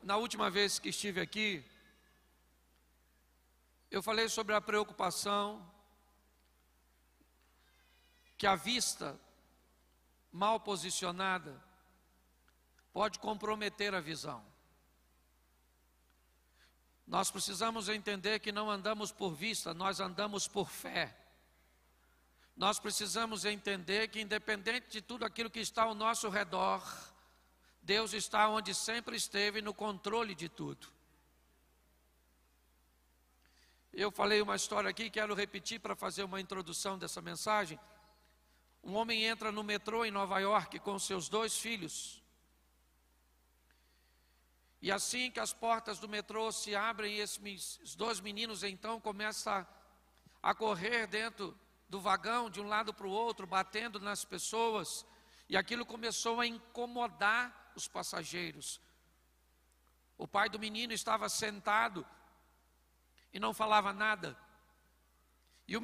na última vez que estive aqui, eu falei sobre a preocupação que a vista mal posicionada pode comprometer a visão. Nós precisamos entender que não andamos por vista, nós andamos por fé. Nós precisamos entender que, independente de tudo aquilo que está ao nosso redor, Deus está onde sempre esteve, no controle de tudo. Eu falei uma história aqui, quero repetir para fazer uma introdução dessa mensagem. Um homem entra no metrô em Nova York com seus 2 filhos. E assim que as portas do metrô se abrem, esses 2 meninos então começam a correr dentro do vagão, de um lado para o outro, batendo nas pessoas. E aquilo começou a incomodar os passageiros. O pai do menino estava sentado e não falava nada. E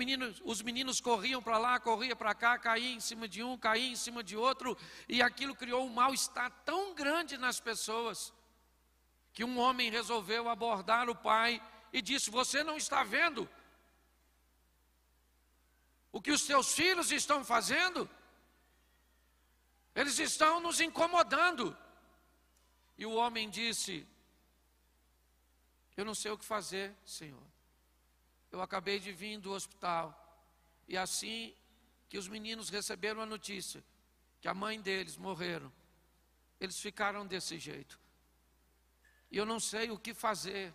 os meninos corriam para lá, corriam para cá, caíam em cima de um, caíam em cima de outro. E aquilo criou um mal-estar tão grande nas pessoas, que um homem resolveu abordar o pai e disse: você não está vendo o que os teus filhos estão fazendo? Eles estão nos incomodando. E o homem disse: eu não sei o que fazer, Senhor. Eu acabei de vir do hospital. E assim que os meninos receberam a notícia que a mãe deles morreram, eles ficaram desse jeito. E eu não sei o que fazer.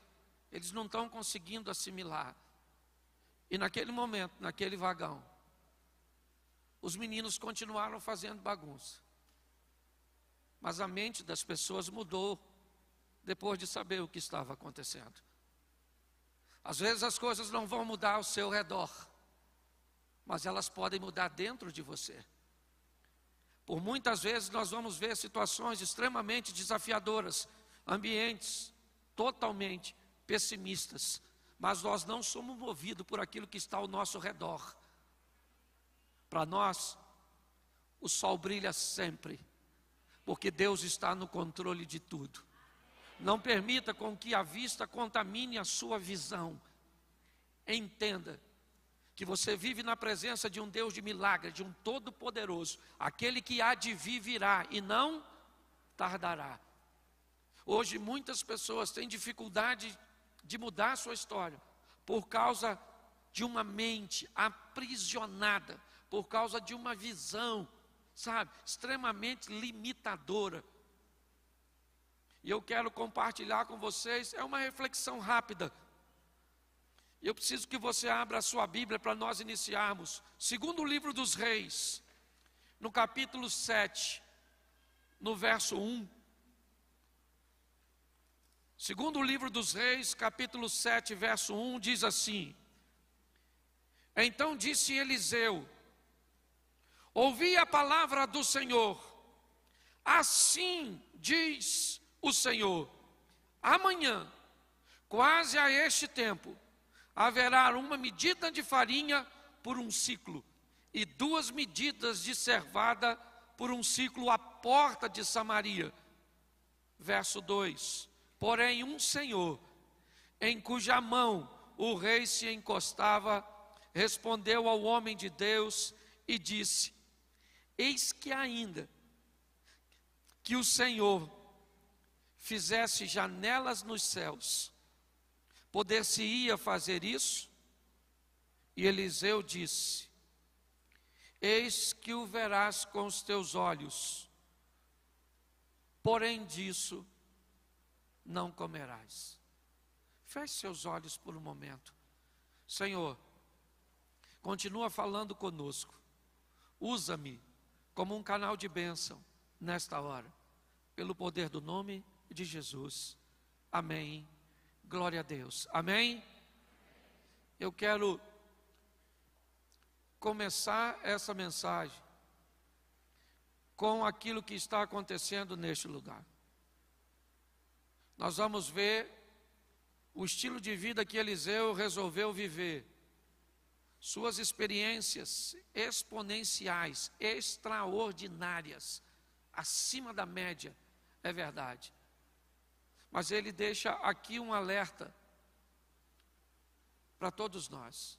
Eles não estão conseguindo assimilar. E naquele momento, naquele vagão, os meninos continuaram fazendo bagunça. Mas a mente das pessoas mudou depois de saber o que estava acontecendo. Às vezes as coisas não vão mudar ao seu redor, mas elas podem mudar dentro de você. Por muitas vezes nós vamos ver situações extremamente desafiadoras, ambientes totalmente pessimistas, mas nós não somos movidos por aquilo que está ao nosso redor. Para nós, o sol brilha sempre, porque Deus está no controle de tudo. Não permita com que a vista contamine a sua visão. Entenda que você vive na presença de um Deus de milagre, de um Todo-Poderoso. Aquele que há de vir virá e não tardará. Hoje muitas pessoas têm dificuldade de mudar a sua história por causa de uma mente aprisionada, por causa de uma visão, extremamente limitadora. E eu quero compartilhar com vocês, é uma reflexão rápida. Eu preciso que você abra a sua Bíblia para nós iniciarmos. Segundo livro dos Reis, no capítulo 7, no verso 1. Segundo livro dos Reis, capítulo 7, verso 1, diz assim: então disse Eliseu: ouvi a palavra do Senhor, assim diz o Senhor, amanhã, quase a este tempo, haverá 1 medida de farinha por 1 siclo, e 2 medidas de cevada por 1 siclo à porta de Samaria. Verso 2: porém um senhor, em cuja mão o rei se encostava, respondeu ao homem de Deus e disse: eis que ainda que o Senhor fizesse janelas nos céus, poder-se-ia fazer isso? E Eliseu disse: eis que o verás com os teus olhos, porém disso não comerás. Feche seus olhos por um momento. Senhor, continua falando conosco. Usa-me como um canal de bênção nesta hora, pelo poder do nome de Jesus. Amém. Glória a Deus. Amém. Eu quero começar essa mensagem com aquilo que está acontecendo neste lugar. Nós vamos ver o estilo de vida que Eliseu resolveu viver, suas experiências exponenciais, extraordinárias, acima da média, é verdade. Mas ele deixa aqui um alerta para todos nós.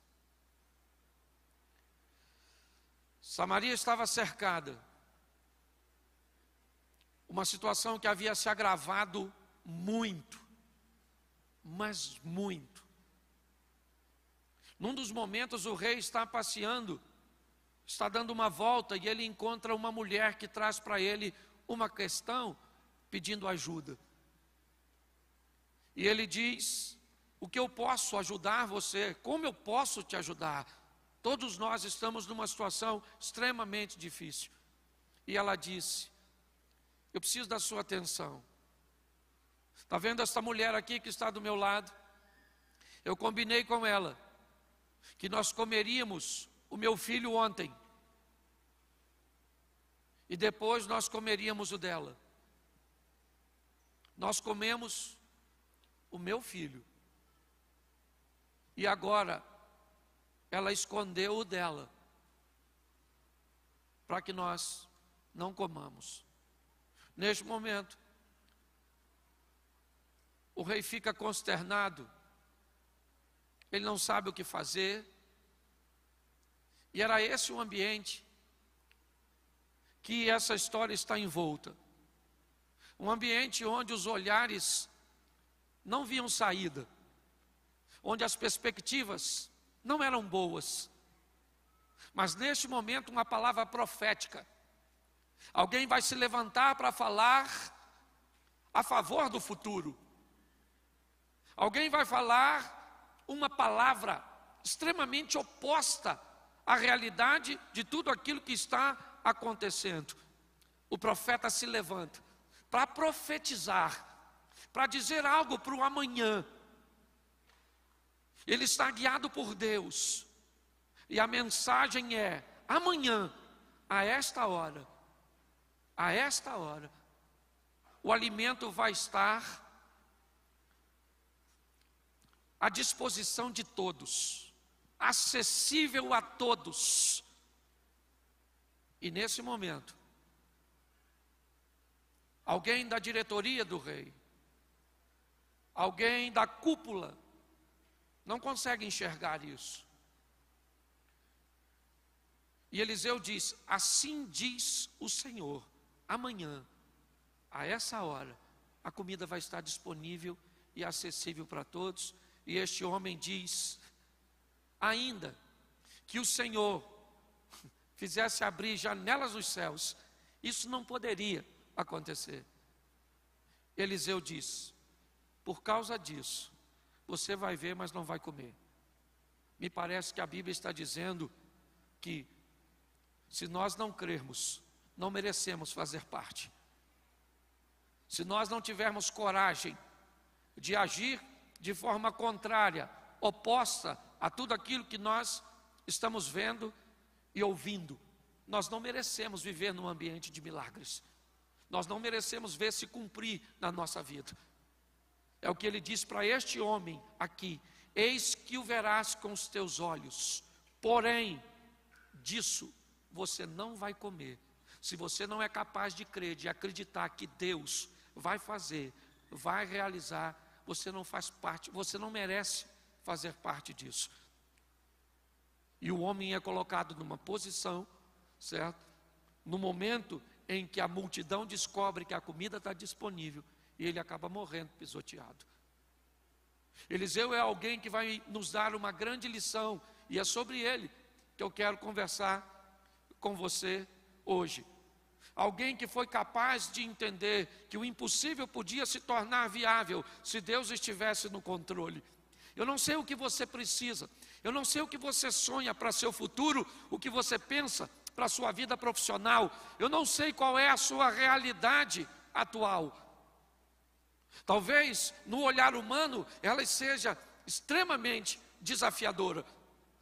Samaria estava cercada. Uma situação que havia se agravado muito, mas muito. Num dos momentos o rei está passeando, está dando uma volta e ele encontra uma mulher que traz para ele uma questão pedindo ajuda. E ele diz: o que eu posso ajudar você? Como eu posso te ajudar? Todos nós estamos numa situação extremamente difícil. E ela disse: eu preciso da sua atenção. Está vendo essa mulher aqui que está do meu lado? Eu combinei com ela que nós comeríamos o meu filho ontem. E depois nós comeríamos o dela. Nós comemos o meu filho. E agora ela escondeu o dela, para que nós não comamos. Neste momento, o rei fica consternado, ele não sabe o que fazer, e era esse o ambiente que essa história está envolta. Um ambiente onde os olhares não viam saída, onde as perspectivas não eram boas. Mas neste momento uma palavra profética. Alguém vai se levantar para falar a favor do futuro. Alguém vai falar uma palavra extremamente oposta à realidade de tudo aquilo que está acontecendo. O profeta se levanta para profetizar, para dizer algo para o amanhã. Ele está guiado por Deus. E a mensagem é: amanhã, a esta hora, o alimento vai estar à disposição de todos, acessível a todos. E nesse momento, alguém da diretoria do rei, alguém da cúpula, não consegue enxergar isso. E Eliseu diz: assim diz o Senhor, amanhã, a essa hora, a comida vai estar disponível e acessível para todos. E este homem diz: ainda que o Senhor fizesse abrir janelas nos céus, isso não poderia acontecer. Eliseu diz: por causa disso, você vai ver, mas não vai comer. Me parece que a Bíblia está dizendo que, se nós não crermos, não merecemos fazer parte. Se nós não tivermos coragem de agir de forma contrária, oposta a tudo aquilo que nós estamos vendo e ouvindo, nós não merecemos viver num ambiente de milagres. Nós não merecemos ver se cumprir na nossa vida. É o que ele diz para este homem aqui: eis que o verás com os teus olhos, porém disso você não vai comer. Se você não é capaz de crer, de acreditar que Deus vai fazer, vai realizar, você não faz parte, você não merece fazer parte disso. E o homem é colocado numa posição, certo? No momento em que a multidão descobre que a comida está disponível, e ele acaba morrendo pisoteado. Eliseu é alguém que vai nos dar uma grande lição, e é sobre ele que eu quero conversar com você hoje. Alguém que foi capaz de entender que o impossível podia se tornar viável se Deus estivesse no controle. Eu não sei o que você precisa, eu não sei o que você sonha para seu futuro, o que você pensa para a sua vida profissional, eu não sei qual é a sua realidade atual. Talvez no olhar humano ela seja extremamente desafiadora,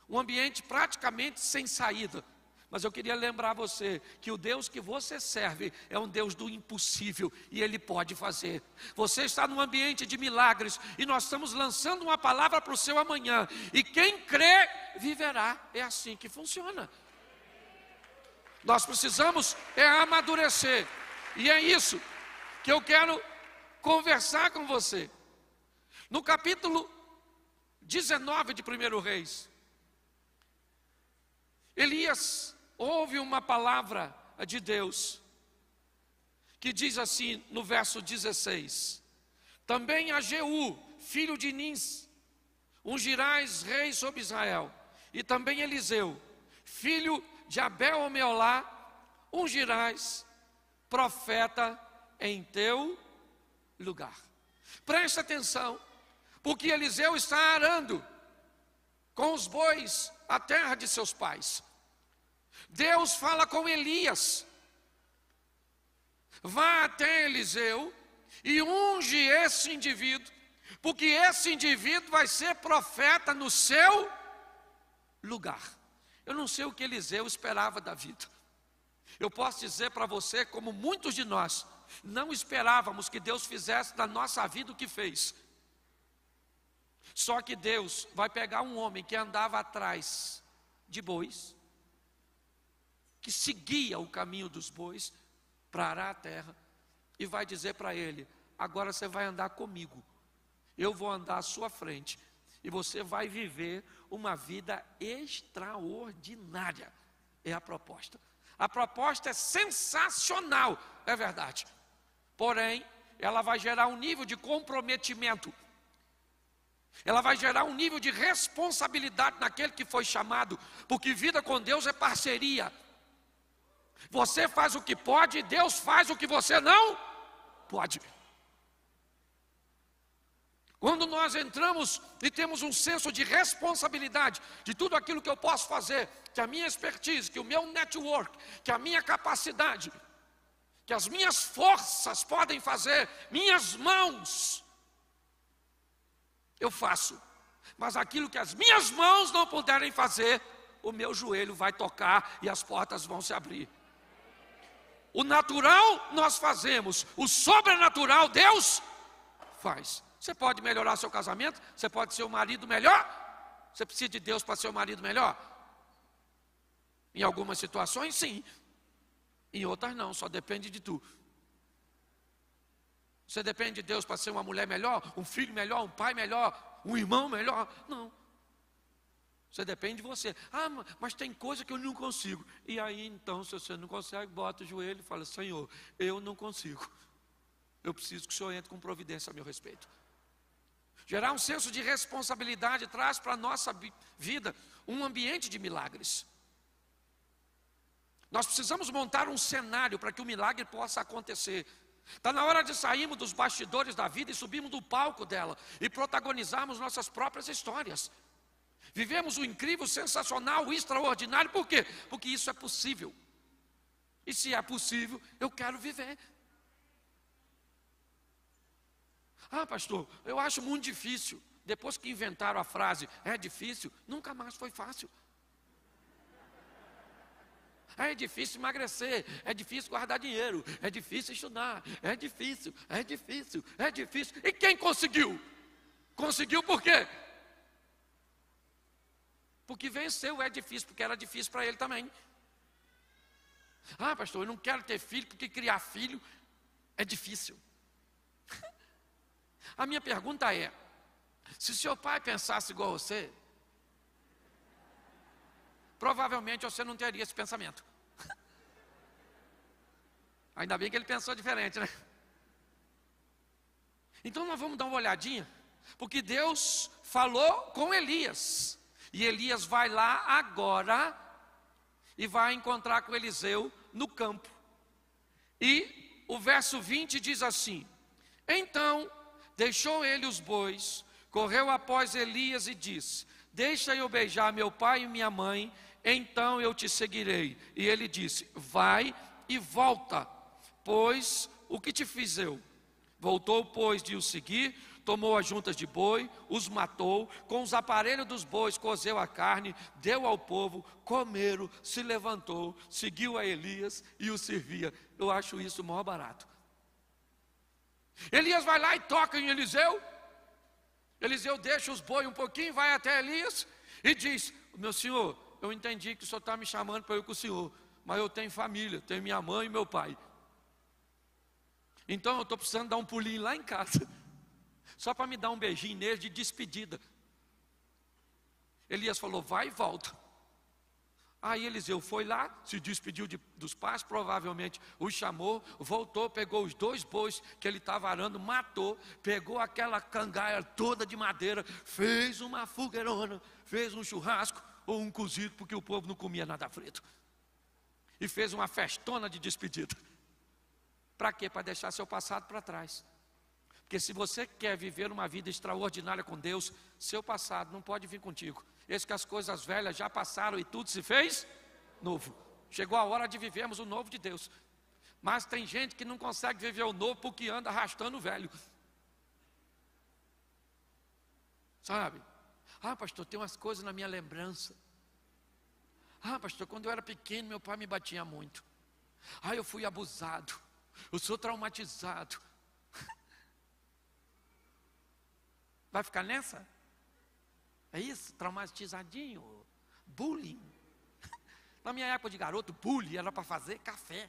um ambiente praticamente sem saída. Mas eu queria lembrar você que o Deus que você serve é um Deus do impossível e Ele pode fazer. Você está num ambiente de milagres e nós estamos lançando uma palavra para o seu amanhã. E quem crê, viverá. É assim que funciona. Nós precisamos amadurecer. E é isso que eu quero conversar com você. No capítulo 19 de 1 Reis, Elias ouve uma palavra de Deus, que diz assim no verso 16: também a Jeú, filho de Nins, ungirás rei sobre Israel, e também Eliseu, filho de Abel-Omeolá, ungirás profeta em teu lugar. Preste atenção, porque Eliseu está arando com os bois a terra de seus pais. Deus fala com Elias: vá até Eliseu e unge esse indivíduo, porque esse indivíduo vai ser profeta no seu lugar. Eu não sei o que Eliseu esperava da vida. Eu posso dizer para você, como muitos de nós não esperávamos que Deus fizesse na nossa vida o que fez. Só que Deus vai pegar um homem que andava atrás de bois, que seguia o caminho dos bois para arar a terra, e vai dizer para ele: agora você vai andar comigo, eu vou andar à sua frente, e você vai viver uma vida extraordinária. É a proposta. A proposta é sensacional, é verdade. Porém, ela vai gerar um nível de comprometimento. Ela vai gerar um nível de responsabilidade naquele que foi chamado, porque vida com Deus é parceria. Você faz o que pode e Deus faz o que você não pode. Quando nós entramos e temos um senso de responsabilidade de tudo aquilo que eu posso fazer, que a minha expertise, que o meu network, que a minha capacidade, que as minhas forças podem fazer, minhas mãos, eu faço. Mas aquilo que as minhas mãos não puderem fazer, o meu joelho vai tocar e as portas vão se abrir. O natural nós fazemos, o sobrenatural Deus faz. Você pode melhorar seu casamento, você pode ser um marido melhor. Você precisa de Deus para ser um marido melhor? Em algumas situações, sim. Em outras, não, só depende de tu. Você depende de Deus para ser uma mulher melhor, um filho melhor, um pai melhor, um irmão melhor? Não. Você depende de você. Ah, mas tem coisa que eu não consigo. E aí, então, se você não consegue, bota o joelho e fala: Senhor, eu não consigo. Eu preciso que o Senhor entre com providência a meu respeito. Gerar um senso de responsabilidade traz para a nossa vida um ambiente de milagres. Nós precisamos montar um cenário para que o milagre possa acontecer. Está na hora de sairmos dos bastidores da vida e subirmos do palco dela e protagonizarmos nossas próprias histórias. Vivemos o incrível, sensacional, o extraordinário. Por quê? Porque isso é possível. E se é possível, eu quero viver. Ah, pastor, eu acho muito difícil. Depois que inventaram a frase, é difícil, nunca mais foi fácil. É difícil emagrecer, é difícil guardar dinheiro, é difícil estudar, é difícil, é difícil, é difícil. E quem conseguiu? Conseguiu por quê? Porque venceu. É difícil, porque era difícil para ele também. Ah, pastor, eu não quero ter filho, porque criar filho é difícil. A minha pergunta é: se seu pai pensasse igual a você, provavelmente você não teria esse pensamento. Ainda bem que ele pensou diferente, né? Então nós vamos dar uma olhadinha, porque Deus falou com Elias, e Elias vai lá agora e vai encontrar com Eliseu no campo. E o verso 20 diz assim: então deixou ele os bois, correu após Elias e disse: deixa eu beijar meu pai e minha mãe, então eu te seguirei. E ele disse: vai e volta, pois o que te fiz eu? Voltou, pois, de os seguir, tomou as juntas de boi, os matou, com os aparelhos dos bois cozeu a carne, deu ao povo, comeram, se levantou, seguiu a Elias e o servia. Eu acho isso o maior barato. Elias vai lá e toca em Eliseu. Eliseu deixa os bois um pouquinho, vai até Elias e diz: meu senhor, eu entendi que o senhor está me chamando para eu ir com o senhor, mas eu tenho família, tenho minha mãe e meu pai. Então eu estou precisando dar um pulinho lá em casa, só para me dar um beijinho nele de despedida. Elias falou, vai e volta. Aí Eliseu foi lá, se despediu dos pais, provavelmente os chamou, voltou, pegou os 2 bois que ele estava arando, matou, pegou aquela cangaia toda de madeira, fez uma fogueirona, fez um churrasco ou um cozido, porque o povo não comia nada frito. E fez uma festona de despedida. Para quê? Para deixar seu passado para trás. Porque se você quer viver uma vida extraordinária com Deus, seu passado não pode vir contigo. Eis que as coisas velhas já passaram e tudo se fez novo. Chegou a hora de vivermos o novo de Deus. Mas tem gente que não consegue viver o novo porque anda arrastando o velho. Sabe? Ah, pastor, tem umas coisas na minha lembrança. Ah, pastor, quando eu era pequeno, meu pai me batia muito. Ah, eu fui abusado. Eu sou traumatizado. Vai ficar nessa? É isso? Traumatizadinho? Bullying? Na minha época de garoto, bullying era para fazer café.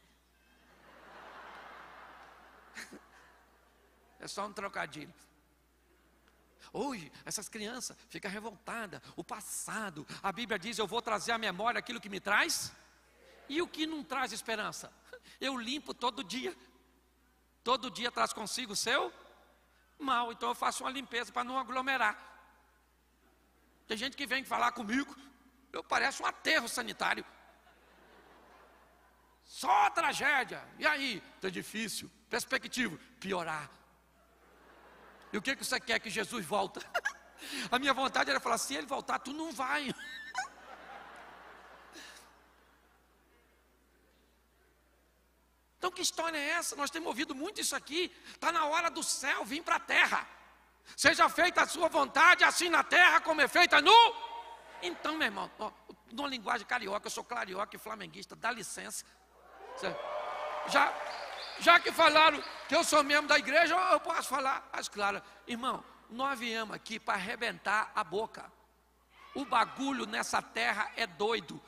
É só um trocadilho. Hoje, essas crianças ficam revoltadas. O passado, a Bíblia diz, eu vou trazer à memória aquilo que me traz. E o que não traz esperança? Eu limpo todo dia. Todo dia traz consigo o seu mal. Então eu faço uma limpeza para não aglomerar. Tem gente que vem falar comigo, eu pareço um aterro sanitário. Só tragédia. E aí? Tá difícil. Perspectiva, piorar. E o que você quer? Que Jesus volta? A minha vontade era falar, se ele voltar, tu não vai. Então que história é essa? Nós temos ouvido muito isso aqui. Está na hora do céu vir para a terra. Seja feita a sua vontade, assim na terra como é feita no... Então, meu irmão, numa linguagem carioca, eu sou carioca e flamenguista, dá licença. Já que falaram que eu sou membro da igreja, eu posso falar as claras. Irmão, nós viemos aqui para arrebentar a boca. O bagulho nessa terra é doido.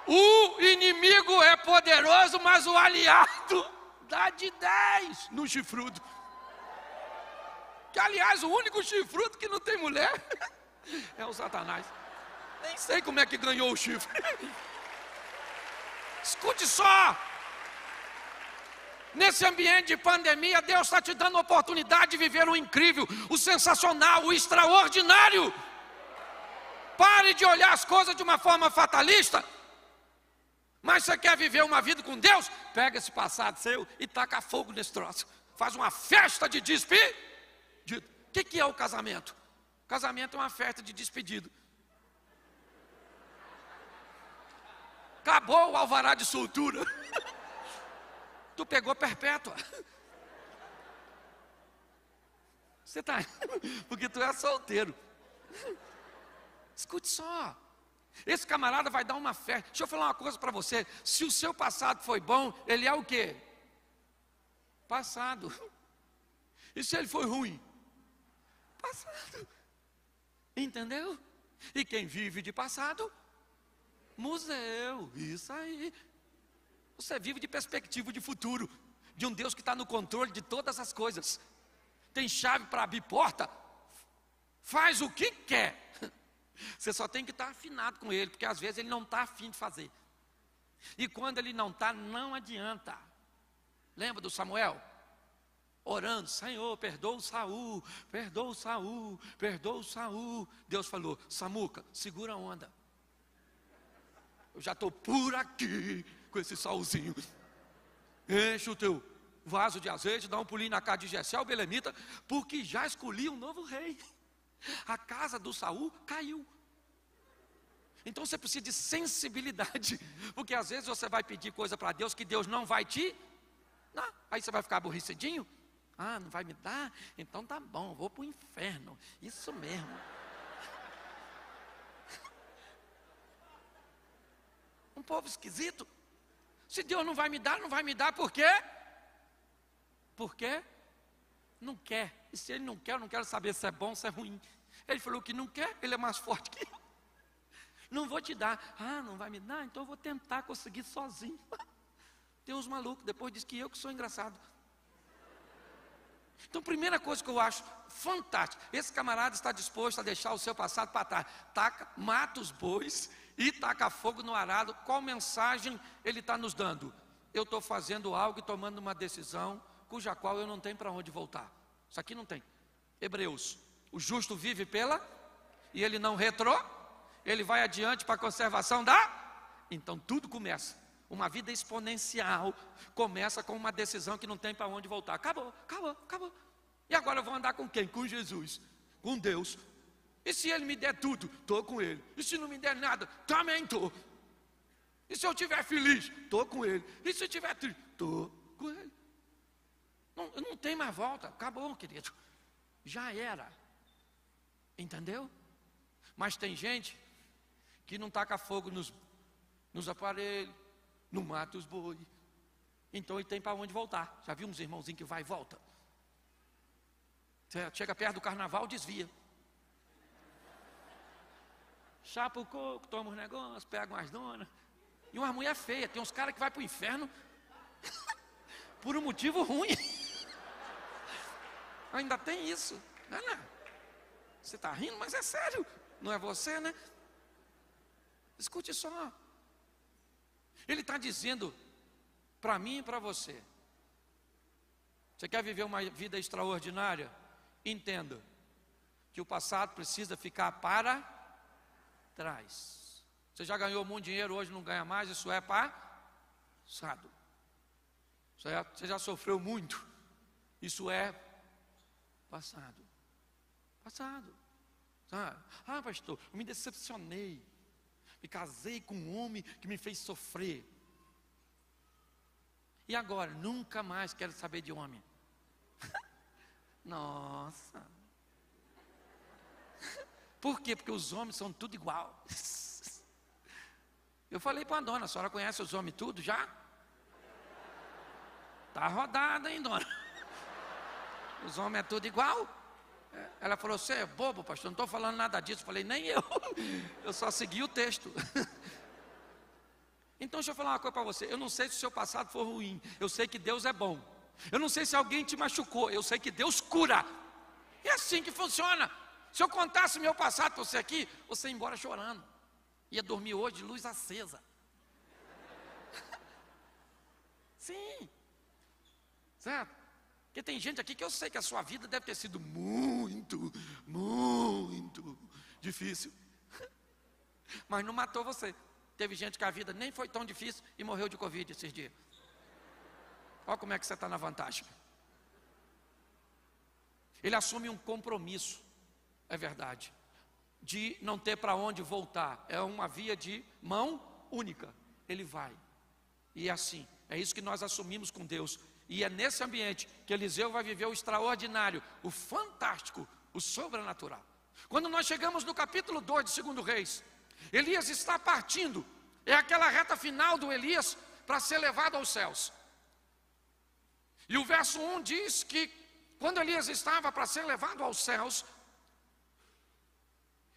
O inimigo é poderoso, mas o aliado dá de 10 no chifrudo. Que, aliás, o único chifrudo que não tem mulher é o Satanás. Nem sei como é que ganhou o chifre. Escute só. Nesse ambiente de pandemia, Deus está te dando a oportunidade de viver o incrível, o sensacional, o extraordinário. Pare de olhar as coisas de uma forma fatalista. Mas você quer viver uma vida com Deus? Pega esse passado seu e taca fogo nesse troço. Faz uma festa de despedida. O que é o casamento? Casamento é uma festa de despedida. Acabou o alvará de soltura. Tu pegou perpétua. Você está... Porque tu é solteiro. Escute só. Esse camarada vai dar uma festa. Deixa eu falar uma coisa para você. Se o seu passado foi bom, ele é o quê? Passado. E se ele foi ruim? Passado. Entendeu? E quem vive de passado? Museu. Isso aí. Você vive de perspectiva de futuro, de um Deus que está no controle de todas as coisas. Tem chave para abrir porta. Faz o que quer. Você só tem que estar afinado com ele, porque às vezes ele não está afim de fazer. E quando ele não está, não adianta. Lembra do Samuel? Orando, Senhor, perdoa o Saul, perdoa o Saul, perdoa o Saul. Deus falou, Samuca, segura a onda. Eu já estou por aqui com esse Saulzinho. Enche o teu vaso de azeite, dá um pulinho na casa de Jessé, o belemita, porque já escolhi um novo rei. A casa do Saul caiu. Então você precisa de sensibilidade, porque às vezes você vai pedir coisa para Deus que Deus não vai te dar. Aí você vai ficar aborrecidinho. Ah, não vai me dar? Então tá bom, vou para o inferno. Isso mesmo. Um povo esquisito. Se Deus não vai me dar, não vai me dar, por quê? Por quê? Não quer. E se ele não quer, eu não quero saber se é bom ou se é ruim. Ele falou que não quer, ele é mais forte que eu. Não vou te dar. Ah, não vai me dar? Então eu vou tentar conseguir sozinho. Tem uns malucos, depois diz que eu que sou engraçado. Então, primeira coisa que eu acho fantástica, esse camarada está disposto a deixar o seu passado para trás. Mata os bois e taca fogo no arado. Qual mensagem ele está nos dando? Eu estou fazendo algo e tomando uma decisão cuja qual eu não tenho para onde voltar. Isso aqui não tem. Hebreus, o justo vive e ele não ele vai adiante para a conservação Então tudo começa. Uma vida exponencial começa com uma decisão que não tem para onde voltar. Acabou. E agora eu vou andar com quem? Com Jesus, com Deus. E se Ele me der tudo, estou com Ele. E se não me der nada, também estou. E se eu estiver feliz, estou com Ele. E se eu estiver triste, estou com Ele. Não tem mais volta, acabou, querido. Já era. Entendeu? Mas tem gente que não taca fogo nos aparelhos, não mata os boi. Então ele tem para onde voltar. Já viu uns irmãozinhos que vai e volta? Chega perto do carnaval, desvia. Chapa o coco, toma os negócios, pega umas donas. E uma mulher feia. Tem uns caras que vai para o inferno por um motivo ruim. Ainda tem isso. Não. Você está rindo, mas é sério. Não é você, né? Escute só. Ele está dizendo para mim e para você. Você quer viver uma vida extraordinária? Entenda que o passado precisa ficar para trás. Você já ganhou muito dinheiro, hoje não ganha mais, isso é passado. Certo? Você já sofreu muito, isso é passado. Sabe? Ah, pastor, eu me decepcionei. Me casei com um homem que me fez sofrer. E agora, nunca mais quero saber de homem. Nossa. Por quê? Porque os homens são tudo igual. Eu falei para a dona, a senhora conhece os homens tudo já? Está rodada, hein, dona? Os homens é tudo igual? Ela falou, você é bobo, pastor, não estou falando nada disso. Eu falei, nem eu só segui o texto. Então deixa eu falar uma coisa para você. Eu não sei se o seu passado for ruim, eu sei que Deus é bom. Eu não sei se alguém te machucou, eu sei que Deus cura. É assim que funciona. Se eu contasse meu passado para você aqui, você ia embora chorando. Ia dormir hoje de luz acesa. Sim. Certo? Porque tem gente aqui que eu sei que a sua vida deve ter sido muito difícil. Mas não matou você. Teve gente que a vida nem foi tão difícil e morreu de Covid esses dias. Olha como é que você está na vantagem. Ele assume um compromisso, é verdade, de não ter para onde voltar. É uma via de mão única. Ele vai. E é assim, é isso que nós assumimos com Deus. E é nesse ambiente que Eliseu vai viver o extraordinário, o fantástico, o sobrenatural. Quando nós chegamos no capítulo 2 de 2 Reis, Elias está partindo. É aquela reta final do Elias para ser levado aos céus. E o verso 1 diz que quando Elias estava para ser levado aos céus,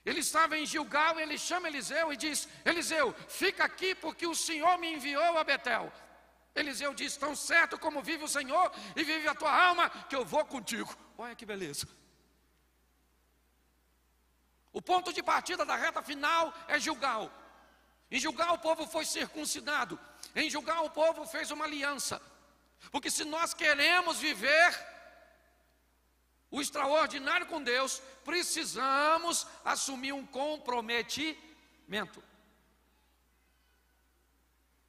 ele estava em Gilgal, ele chama Eliseu e diz, Eliseu, fica aqui porque o Senhor me enviou a Betel. Eliseu diz, tão certo como vive o Senhor e vive a tua alma, que eu vou contigo. Olha que beleza. O ponto de partida da reta final é Gilgal. Em Gilgal o povo foi circuncidado. Em Gilgal o povo fez uma aliança. Porque se nós queremos viver o extraordinário com Deus, precisamos assumir um comprometimento.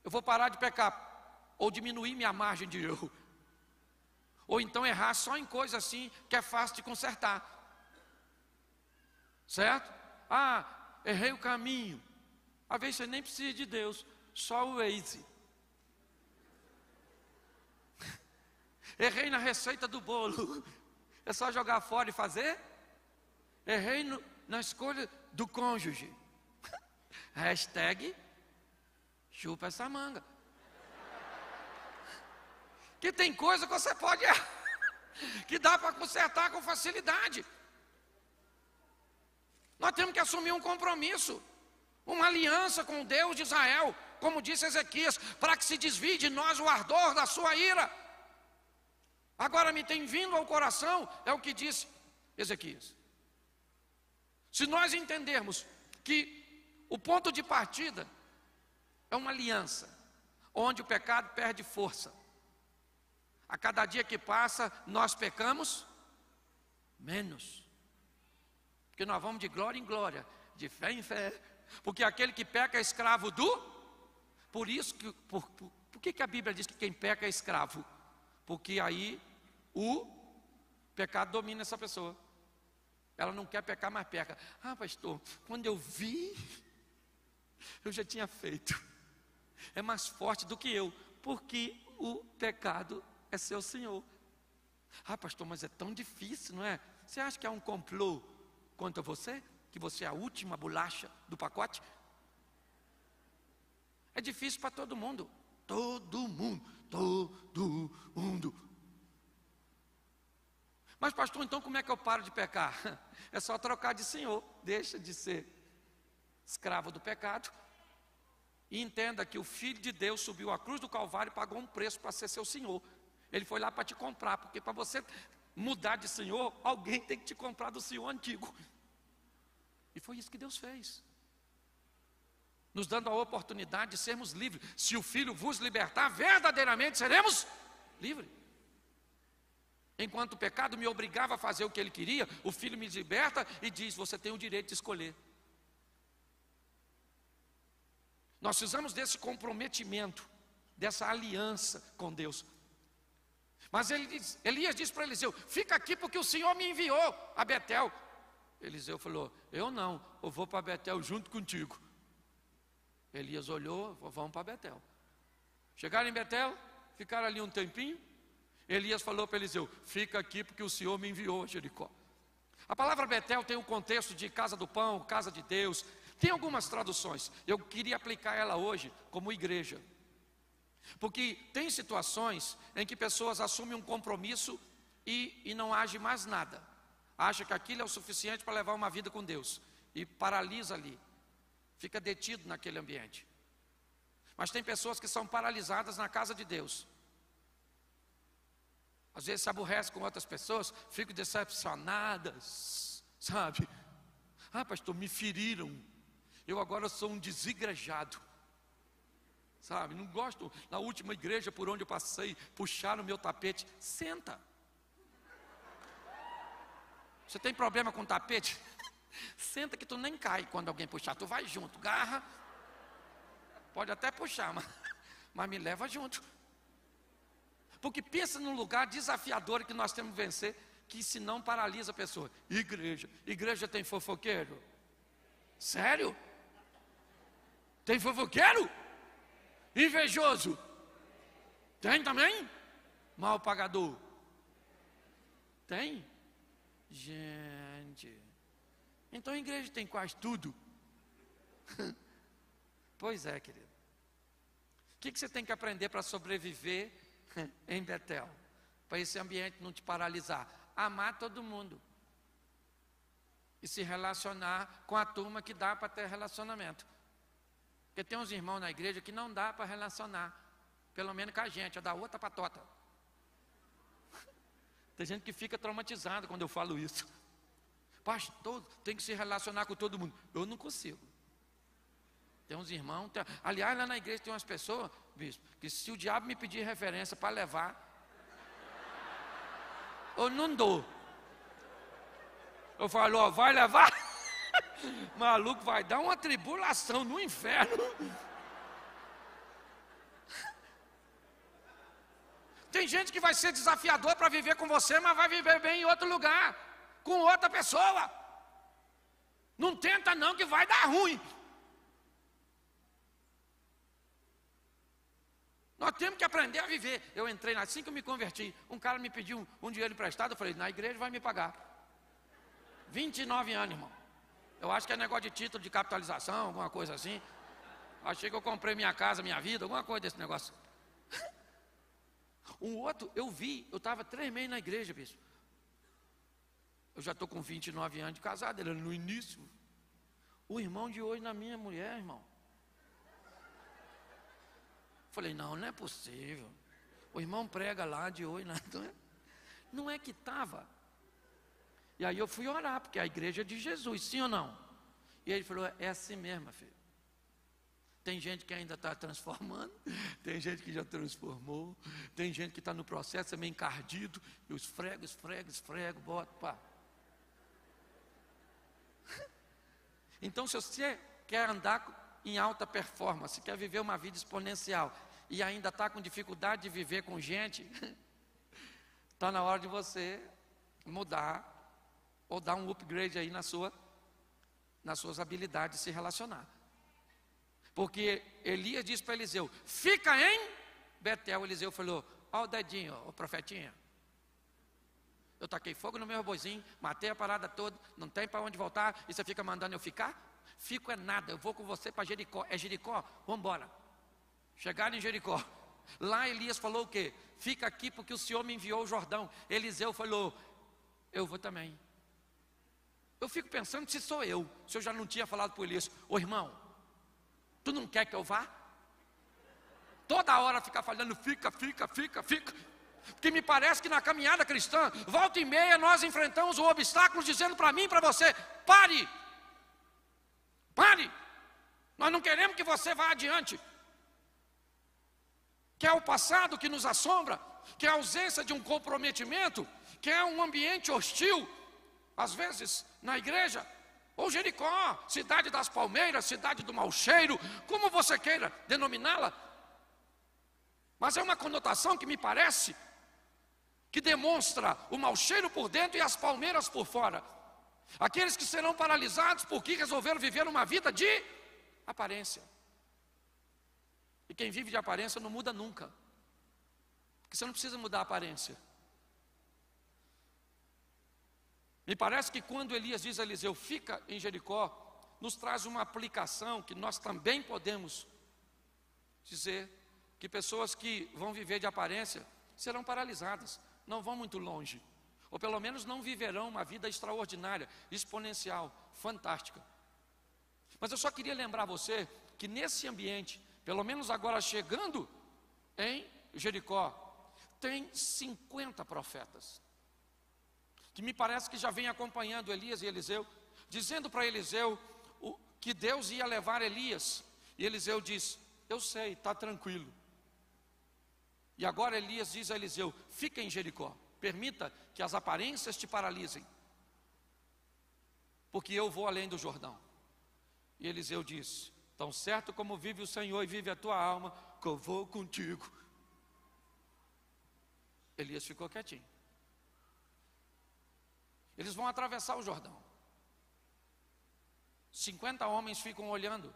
Eu vou parar de pecar, ou diminuir minha margem de erro, ou então errar só em coisa assim que é fácil de consertar. Certo? Ah, errei o caminho. Às vezes você nem precisa de Deus, só o Waze. Errei na receita do bolo, é só jogar fora e fazer. Errei na escolha do cônjuge. Hashtag chupa essa manga. Que tem coisa que você pode errar, que dá para consertar com facilidade. Nós temos que assumir um compromisso, uma aliança com o Deus de Israel, como disse Ezequias, para que se desvie de nós o ardor da sua ira. Agora me tem vindo ao coração, é o que disse Ezequias. Se nós entendermos que o ponto de partida é uma aliança, onde o pecado perde força. A cada dia que passa, nós pecamos menos. Porque nós vamos de glória em glória, de fé em fé. Porque aquele que peca é escravo do... Por isso que... Por que a Bíblia diz que quem peca é escravo? Porque aí o pecado domina essa pessoa. Ela não quer pecar, mas peca. Ah, pastor, quando eu vi, eu já tinha feito. É mais forte do que eu, porque o pecado é seu senhor. Ah, pastor, mas é tão difícil, não é? Você acha que é um complô contra você? Que você é a última bolacha do pacote? É difícil para todo mundo. Todo mundo. Mas pastor, então como é que eu paro de pecar? É só trocar de senhor. Deixa de ser escravo do pecado. E entenda que o Filho de Deus subiu à cruz do Calvário e pagou um preço para ser seu senhor. Ele foi lá para te comprar, porque para você mudar de senhor, alguém tem que te comprar do senhor antigo. E foi isso que Deus fez, nos dando a oportunidade de sermos livres. Se o Filho vos libertar, verdadeiramente seremos livres. Enquanto o pecado me obrigava a fazer o que ele queria, o Filho me liberta e diz: você tem o direito de escolher. Nós precisamos desse comprometimento, dessa aliança com Deus. Mas Elias disse para Eliseu: fica aqui porque o Senhor me enviou a Betel. Eliseu falou: eu não, eu vou para Betel junto contigo. Elias olhou, vamos para Betel. Chegaram em Betel, ficaram ali um tempinho. Elias falou para Eliseu: fica aqui porque o Senhor me enviou a Jericó. A palavra Betel tem o contexto de casa do pão, casa de Deus. Tem algumas traduções, eu queria aplicar ela hoje como igreja. Porque tem situações em que pessoas assumem um compromisso e não agem mais nada. Acha que aquilo é o suficiente para levar uma vida com Deus. E paralisa ali. Fica detido naquele ambiente. Mas tem pessoas que são paralisadas na casa de Deus. Às vezes se aborrece com outras pessoas, ficam decepcionadas, sabe? Ah, pastor, me feriram. Eu agora sou um desigrejado. Sabe, não gosto. Na última igreja por onde eu passei, puxaram o meu tapete. Senta. Você tem problema com tapete? Senta que tu nem cai quando alguém puxar. Tu vai junto, garra. Pode até puxar, mas me leva junto. Porque pensa num lugar desafiador que nós temos que vencer, que senão paralisa a pessoa. Igreja tem fofoqueiro? Sério? Tem fofoqueiro? Invejoso? Tem também? Mal pagador? Tem? Gente, então a igreja tem quase tudo. Pois é, querido. O que você tem que aprender para sobreviver em Betel? Para esse ambiente não te paralisar. Amar todo mundo. E se relacionar com a turma que dá para ter relacionamento. Porque tem uns irmãos na igreja que não dá para relacionar. Pelo menos com a gente, é da outra patota. Tem gente que fica traumatizada quando eu falo isso. Pastor, tem que se relacionar com todo mundo. Eu não consigo. Tem uns irmãos, aliás, lá na igreja tem umas pessoas, bispo, que se o diabo me pedir referência para levar, eu não dou. Eu falo, ó, vai levar? Maluco, vai dar uma tribulação no inferno. Tem gente que vai ser desafiador para viver com você, mas vai viver bem em outro lugar, com outra pessoa. Não tenta não, que vai dar ruim. Nós temos que aprender a viver. Eu entrei, assim que eu me converti, um cara me pediu um dinheiro emprestado, eu falei, na igreja vai me pagar. 29 anos, irmão. Eu acho que é negócio de título de capitalização, alguma coisa assim. Achei que eu comprei minha casa, minha vida, alguma coisa desse negócio. Um outro, eu estava 3 meses na igreja, bispo. Eu já estou com 29 anos de casado, ele era no início. O irmão de hoje na minha mulher, irmão. Falei, não é possível. O irmão prega lá de hoje, não é que estava. E aí eu fui orar, porque a igreja é de Jesus, sim ou não? E ele falou, é assim mesmo, filho. Tem gente que ainda está transformando, tem gente que já transformou, tem gente que está no processo, é meio encardido, e eu esfrego, boto, pá. Então, se você quer andar em alta performance, quer viver uma vida exponencial, e ainda está com dificuldade de viver com gente, está na hora de você mudar, ou dar um upgrade aí nas suas habilidades de se relacionar. Porque Elias disse para Eliseu, fica em Betel. Eliseu falou, ó o dedinho, ó profetinha. Eu taquei fogo no meu boizinho, matei a parada toda, não tem para onde voltar, e você fica mandando eu ficar? Fico é nada, eu vou com você para Jericó. É Jericó? Vamos embora. Chegaram em Jericó. Lá Elias falou o quê? Fica aqui porque o Senhor me enviou o Jordão. Eliseu falou, eu vou também. Eu fico pensando se sou eu, se eu já não tinha falado para o Elias, ô irmão, tu não quer que eu vá? Toda hora ficar falando, fica. Porque me parece que na caminhada cristã, volta e meia, nós enfrentamos o obstáculo dizendo para mim e para você, pare. Nós não queremos que você vá adiante. Que é o passado que nos assombra, que é a ausência de um comprometimento, que é um ambiente hostil, às vezes na igreja. Ou Jericó, cidade das palmeiras, cidade do mau cheiro, como você queira denominá-la. Mas é uma conotação que me parece que demonstra o mau cheiro por dentro e as palmeiras por fora. Aqueles que serão paralisados porque resolveram viver uma vida de aparência. E quem vive de aparência não muda nunca. Porque você não precisa mudar a aparência. Me parece que quando Elias diz a Eliseu, fica em Jericó, nos traz uma aplicação que nós também podemos dizer que pessoas que vão viver de aparência serão paralisadas, não vão muito longe, ou pelo menos não viverão uma vida extraordinária, exponencial, fantástica. Mas eu só queria lembrar você que nesse ambiente, pelo menos agora chegando em Jericó, tem 50 profetas. Que me parece que já vem acompanhando Elias e Eliseu, dizendo para Eliseu que Deus ia levar Elias. E Eliseu diz, eu sei, está tranquilo. E agora Elias diz a Eliseu, fica em Jericó, permita que as aparências te paralisem, porque eu vou além do Jordão. E Eliseu diz, tão certo como vive o Senhor e vive a tua alma, que eu vou contigo. Elias ficou quietinho. Eles vão atravessar o Jordão. 50 homens ficam olhando.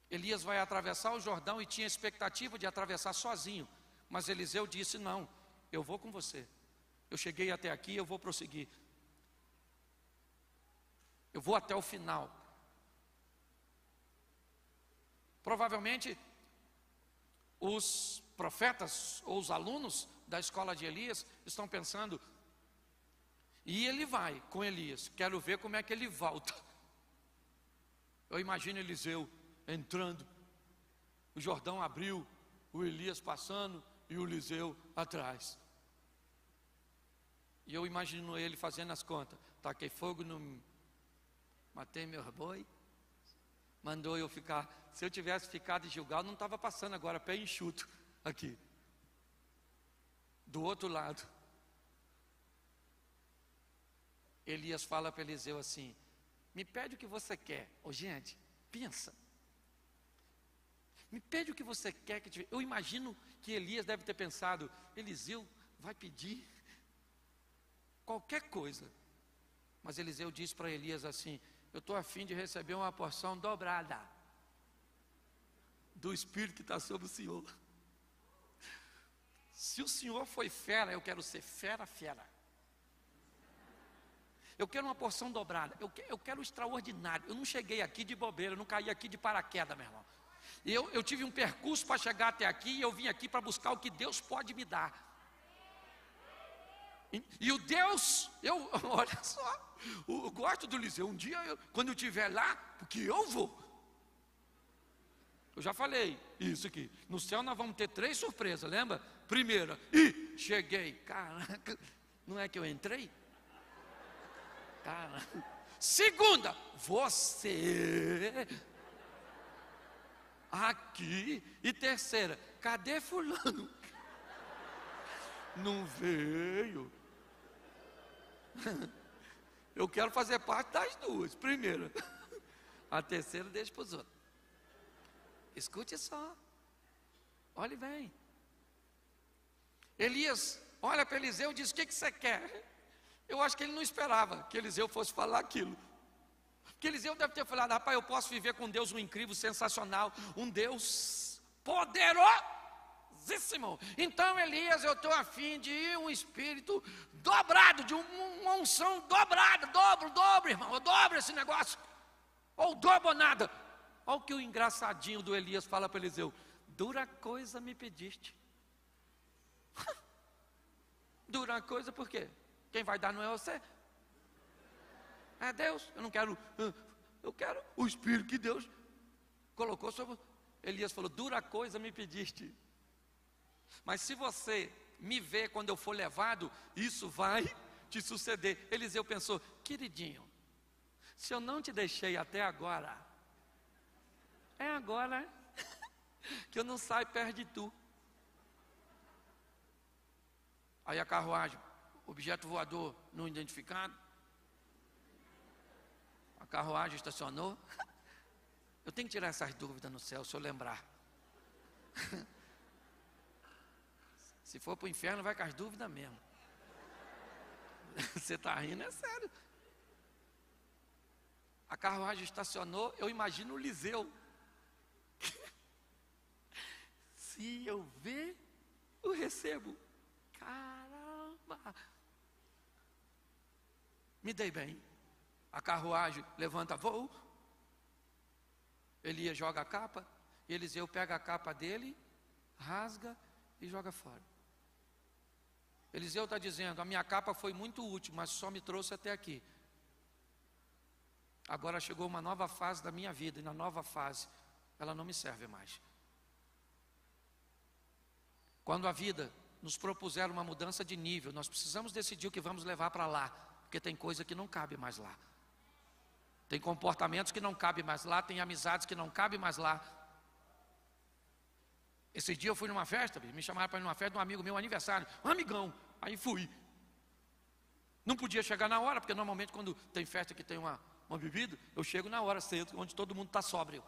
Elias vai atravessar o Jordão e tinha expectativa de atravessar sozinho. Mas Eliseu disse, não, eu vou com você. Eu cheguei até aqui, eu vou prosseguir. Eu vou até o final. Provavelmente, os profetas ou os alunos da escola de Elias estão pensando, e ele vai com Elias, quero ver como é que ele volta. Eu imagino Eliseu entrando, o Jordão abriu, o Elias passando e o Eliseu atrás. E eu imagino ele fazendo as contas, taquei fogo no... matei meu boi, mandou eu ficar, se eu tivesse ficado em Gilgal, não estava passando agora, pé enxuto aqui, do outro lado. Elias fala para Eliseu assim, me pede o que você quer. Ô gente, pensa, me pede o que você quer que te... Eu imagino que Elias deve ter pensado, Eliseu vai pedir qualquer coisa. Mas Eliseu disse para Elias assim, eu estou a fim de receber uma porção dobrada do Espírito que está sobre o Senhor. Se o Senhor foi fera, eu quero ser fera. Eu quero uma porção dobrada, eu quero o extraordinário. Eu não cheguei aqui de bobeira, eu não caí aqui de paraquedas, meu irmão. Eu tive um percurso para chegar até aqui, e eu vim aqui para buscar o que Deus pode me dar. E o Deus, olha só, eu gosto do Eliseu. Um dia, quando eu estiver lá, porque eu vou. Eu já falei, Isso aqui. No céu nós vamos ter 3 surpresas, lembra? Primeira, cheguei. Caraca, não é que eu entrei? Caraca. Segunda, você aqui. E terceira, cadê fulano? Não veio. Eu quero fazer parte das duas. Primeira, a terceira deixa para os outros. Escute só. Olhe bem. Elias olha para Eliseu e diz: o que você quer? Eu acho que ele não esperava que Eliseu fosse falar aquilo. Porque Eliseu deve ter falado: rapaz, eu posso viver com Deus um incrível, sensacional, um Deus poderosíssimo. Então, Elias, eu estou a fim de um espírito dobrado, de uma unção dobrada, dobro, irmão, eu dobro esse negócio, ou dobro ou nada. Olha o que o engraçadinho do Elias fala para Eliseu: dura coisa me pediste. Dura coisa por quê? Quem vai dar não é você, é Deus. Eu não quero, eu quero o Espírito que Deus colocou sobre. Elias falou: dura coisa me pediste, mas se você me ver quando eu for levado, isso vai te suceder. Eliseu pensou: queridinho, se eu não te deixei até agora, é agora que eu não saio perto de tu. Aí a carruagem, objeto voador não identificado, a carruagem estacionou. Eu tenho que tirar essas dúvidas no céu, se eu lembrar. Se for para o inferno, vai com as dúvidas mesmo. Você está rindo, é sério. A carruagem estacionou, eu imagino o Eliseu. Se eu ver, eu recebo. Caramba! Me dei bem. A carruagem levanta voo. Elias joga a capa. Eliseu pega a capa dele, rasga e joga fora. Eliseu está dizendo: a minha capa foi muito útil, mas só me trouxe até aqui. Agora chegou uma nova fase da minha vida, e na nova fase ela não me serve mais. Quando a vida nos propuser uma mudança de nível, nós precisamos decidir o que vamos levar para lá, porque tem coisa que não cabe mais lá, tem comportamentos que não cabem mais lá, tem amizades que não cabem mais lá. Esse dia eu fui numa festa, me chamaram para ir numa festa de um amigo meu, aniversário, um amigão, aí fui. Não podia chegar na hora, porque normalmente quando tem festa que tem uma bebida, eu chego na hora cedo, onde todo mundo está sóbrio.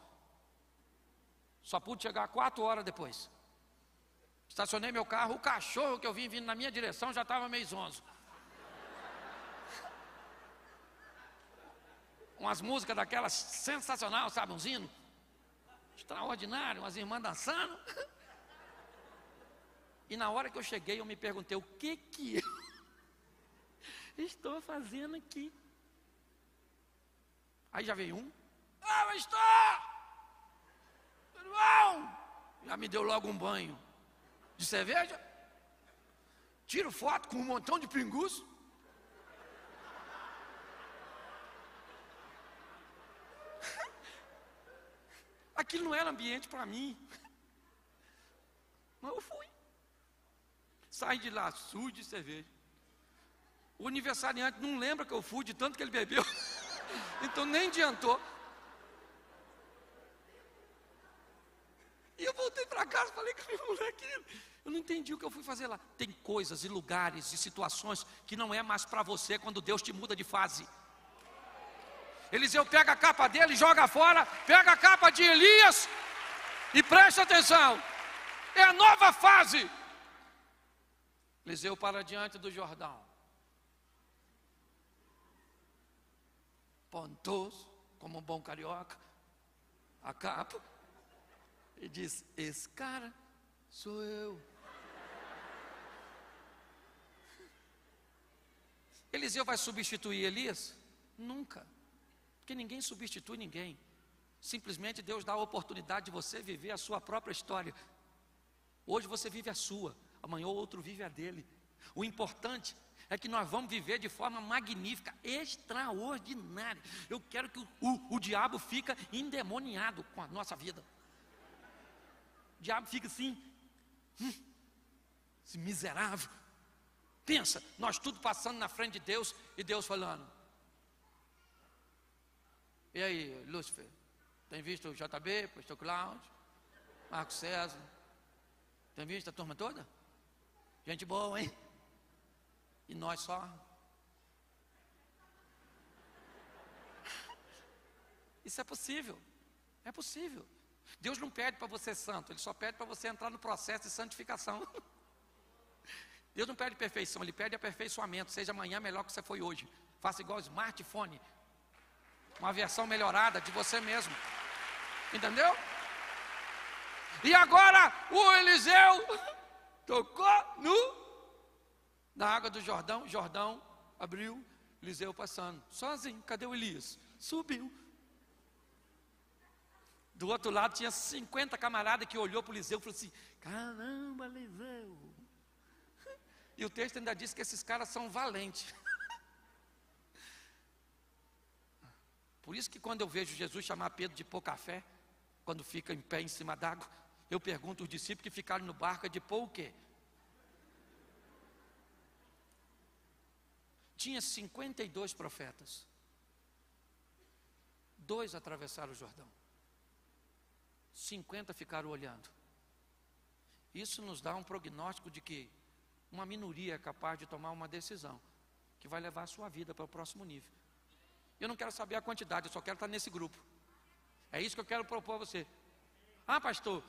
Só pude chegar 4 horas depois. Estacionei meu carro, o cachorro que eu vim vindo na minha direção já estava meio zonzo. Umas músicas daquelas sensacional, sabe, uns hinos extraordinário, umas irmãs dançando. E na hora que eu cheguei, eu me perguntei: o que eu estou fazendo aqui? Aí já veio um: eu estou! Irmão! Já me deu logo um banho de cerveja, tiro foto com um montão de pinguço. Aquilo não era ambiente para mim, mas eu fui. Saí de lá sujo de cerveja. O aniversariante não lembra que eu fui, de tanto que ele bebeu. Então nem adiantou. E eu voltei para casa e falei com o moleque: eu não entendi o que eu fui fazer lá. Tem coisas e lugares e situações que não é mais para você quando Deus te muda de fase. Eliseu pega a capa dele, joga fora, pega a capa de Elias e presta atenção, é a nova fase. Eliseu para diante do Jordão, pontoso, como um bom carioca, a capa, e diz: esse cara sou eu. Eliseu vai substituir Elias? Nunca. Porque ninguém substitui ninguém. Simplesmente Deus dá a oportunidade de você viver a sua própria história. Hoje você vive a sua, amanhã o outro vive a dele. O importante é que nós vamos viver de forma magnífica, extraordinária. Eu quero que o diabo fique endemoniado com a nossa vida. diabo fica assim, esse miserável. Pensa, nós tudo passando na frente de Deus e Deus falando. E aí, Lúcifer, tem visto o JB, pastor Cláudio, Marcos César? Tem visto a turma toda? Gente boa, hein? E nós só. Isso é possível. É possível. Deus não pede para você ser santo, Ele só pede para você entrar no processo de santificação. Deus não pede perfeição, Ele pede aperfeiçoamento. Seja amanhã melhor que você foi hoje. Faça igual o smartphone, uma versão melhorada de você mesmo. Entendeu? E agora o Eliseu tocou na água do Jordão. Jordão abriu, Eliseu passando sozinho. Cadê o Elias? Subiu. Do outro lado tinha 50 camaradas que olhou para o Eliseu e falou assim: caramba, Eliseu. E o texto ainda diz que esses caras são valentes. Por isso que quando eu vejo Jesus chamar Pedro de pôr café, quando fica em pé em cima d'água, eu pergunto aos discípulos que ficaram no barco, de pôr o quê? Tinha 52 profetas. 2 atravessaram o Jordão. 50 ficaram olhando. Isso nos dá um prognóstico de que uma minoria é capaz de tomar uma decisão que vai levar a sua vida para o próximo nível. Eu não quero saber a quantidade, eu só quero estar nesse grupo. É isso que eu quero propor a você. Ah, pastor,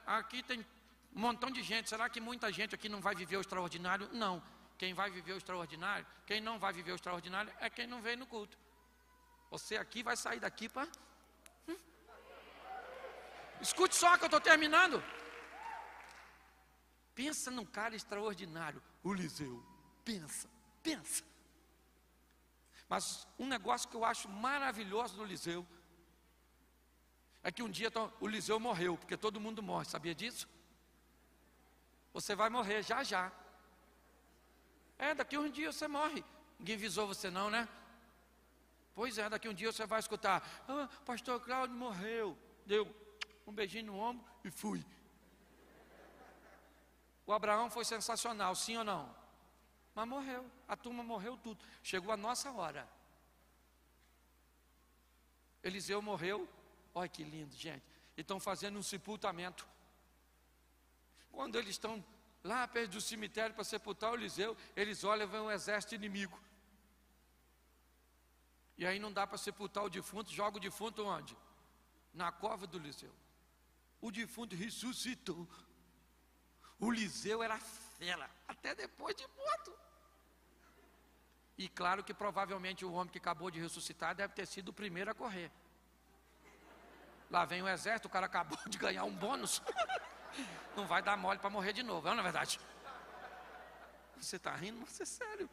aqui tem um montão de gente. Será que muita gente aqui não vai viver o extraordinário? Não. Quem vai viver o extraordinário, quem não vai viver o extraordinário é quem não veio no culto. Você aqui vai sair daqui para... Escute só que eu estou terminando. Pensa num cara extraordinário, o Eliseu. Pensa. Mas um negócio que eu acho maravilhoso do Eliseu é que um dia o Eliseu morreu, porque todo mundo morre, sabia disso? Você vai morrer já. Daqui um dia você morre. Ninguém avisou você não, né? Pois é, daqui um dia você vai escutar: pastor Cláudio morreu. Deu um beijinho no ombro e fui. O Abraão foi sensacional, sim ou não? Mas morreu, a turma morreu tudo. Chegou a nossa hora. Eliseu morreu. Olha que lindo, gente. E estão fazendo um sepultamento. Quando eles estão lá perto do cemitério para sepultar o Eliseu, eles olham e vem um exército inimigo. E aí não dá para sepultar o defunto. Joga o defunto onde? Na cova do Eliseu. O defunto ressuscitou. O Eliseu era fera, até depois de morto. E claro que provavelmente o homem que acabou de ressuscitar deve ter sido o primeiro a correr. Lá vem o exército, o cara acabou de ganhar um bônus. Não vai dar mole para morrer de novo, não é verdade? Você está rindo, mas é sério.